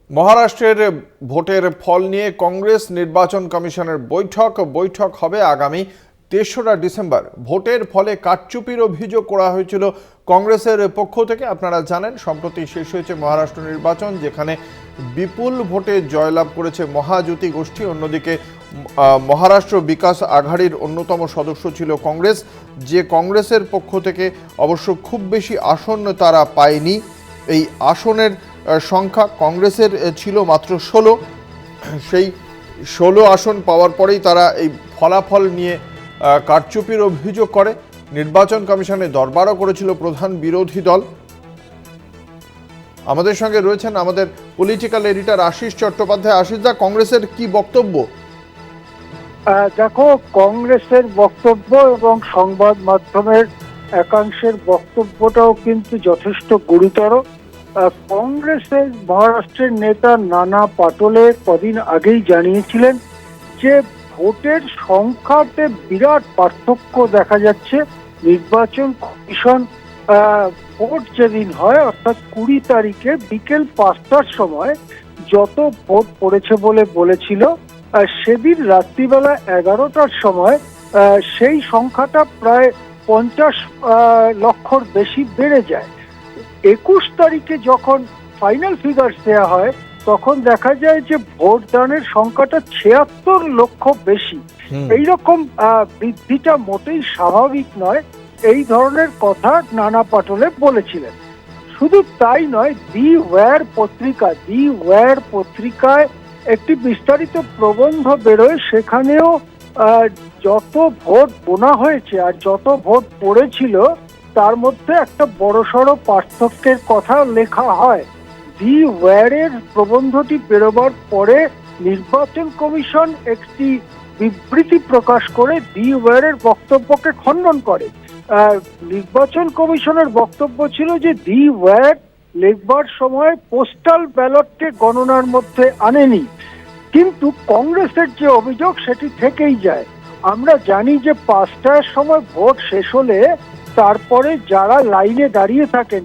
মহারাষ্ট্রের ভোটের ফল নিয়ে কংগ্রেস নির্বাচন কমিশনের বৈঠক হবে আগামী ৩রা ডিসেম্বর। ভোটের ফলে কারচুপির অভিযোগ করা হয়েছিল কংগ্রেসের পক্ষ থেকে। আপনারা জানেন সম্প্রতি শেষ হয়েছে মহারাষ্ট্র নির্বাচন, যেখানে বিপুল ভোটে জয়লাভ করেছে মহাজ্যোতি গোষ্ঠী। অন্যদিকে মহারাষ্ট্র বিকাশ আঘাড়ির অন্যতম সদস্য ছিল কংগ্রেস, যে কংগ্রেসের পক্ষ থেকে অবশ্য খুব বেশি আসন তারা পায়নি। এই আসনের সংখ্যা কংগ্রেসের ছিল মাত্র ১৬। সেই ১৬ আসন পাওয়ার পরেই তারা এই ফলাফল নিয়ে কারচুপির অভিযোগ করে। নির্বাচন কমিশনে দরবারও করেছিল প্রধান বিরোধী দল। আমাদের সঙ্গে রয়েছেন আমাদের পলিটিক্যাল এডিটর আশিস চট্টোপাধ্যায়। আশিসদা, কংগ্রেসের কি বক্তব্য? দেখো, কংগ্রেসের বক্তব্য এবং সংবাদ মাধ্যমের একাংশের বক্তব্যটাও কিন্তু যথেষ্ট গুরুতর। কংগ্রেসের মহারাষ্ট্রের নেতা নানা পাটোলে কদিন আগেই জানিয়েছিলেন যে ভোটের সংখ্যাতে বিরাট পার্থক্য দেখা যাচ্ছে। নির্বাচন কমিশন ভোট যেদিন হয় অর্থাৎ ২০ তারিখে বিকেল ৫টার সময় যত ভোট পড়েছে বলে বলেছিল, সেদিন রাত্রিবেলা ১১টার সময় সেই সংখ্যাটা প্রায় ৫০ লক্ষর বেশি বেড়ে যায়। ২১ তারিখে যখন ফাইনাল ফিগার্স দেওয়া হয় তখন দেখা যায় যে ভোটদানের সংখ্যাটা ৭৬ লক্ষ বেশি। এইরকম বৃদ্ধিটা মোটেই স্বাভাবিক নয়, এই ধরনের কথা নানা পাটোলে বলেছিলেন। শুধু তাই নয়, দি ওয়্যার পত্রিকায় একটি বিস্তারিত প্রবন্ধ বেরোয়, সেখানেও যত ভোট গোনা হয়েছে আর যত ভোট পড়েছিল তার মধ্যে একটা বড়সড় পার্থক্যের কথা লেখা হয়। দি ওয়্যারের প্রবন্ধটি বেরোবার পরে নির্বাচন কমিশন একটি বিবৃতি প্রকাশ করে দি ওয়্যারের বক্তব্যকে খণ্ডন করে। নির্বাচন কমিশনের বক্তব্য ছিল যে দি ওয়্যার লেখবার সময় পোস্টাল ব্যালটকে গণনার মধ্যে আনেনি, কিন্তু কংগ্রেসের যে অভিযোগ সেটি থেকেই যায়। আমরা জানি যে ৫টার সময় ভোট শেষ হলে তারপরে যারা লাইনে দাঁড়িয়ে থাকেন,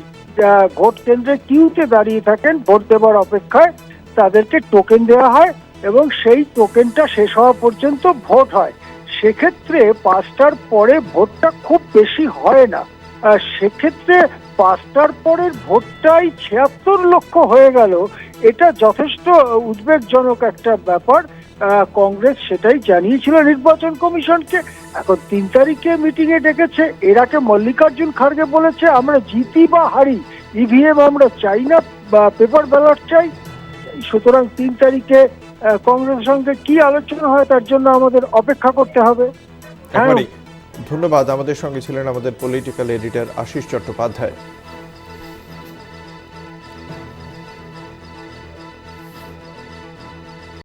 ভোট কেন্দ্রে কিউতে দাঁড়িয়ে থাকেন ভোট দেবার অপেক্ষায়, তাদেরকে টোকেন দেওয়া হয় এবং সেই টোকেনটা শেষ হওয়া পর্যন্ত ভোট হয়। সেক্ষেত্রে ৫টার পরে ভোটটা খুব বেশি হয় না। সেক্ষেত্রে ৫টার পরের ভোটটাই ৭৬ লক্ষ হয়ে গেল, এটা যথেষ্ট উদ্বেগজনক একটা ব্যাপার। কংগ্রেস সেটাই জানিয়েছিল নির্বাচন কমিশনকে। এখন ৩ তারিখে মিটিং এ ডেকেছে। এর আগে মল্লিকার্জুন খাড়গে বলেছে আমরা জিতি বা হারি, ইভিএম আমরা চাই না, বা পেপার ব্যালট চাই। সুতরাং ৩ তারিখে কংগ্রেসের সঙ্গে কি আলোচনা হয় তার জন্য আমাদের অপেক্ষা করতে হবে। ধন্যবাদ। আমাদের সঙ্গে ছিলেন আমাদের পলিটিক্যাল এডিটর আশিস চট্টোপাধ্যায়।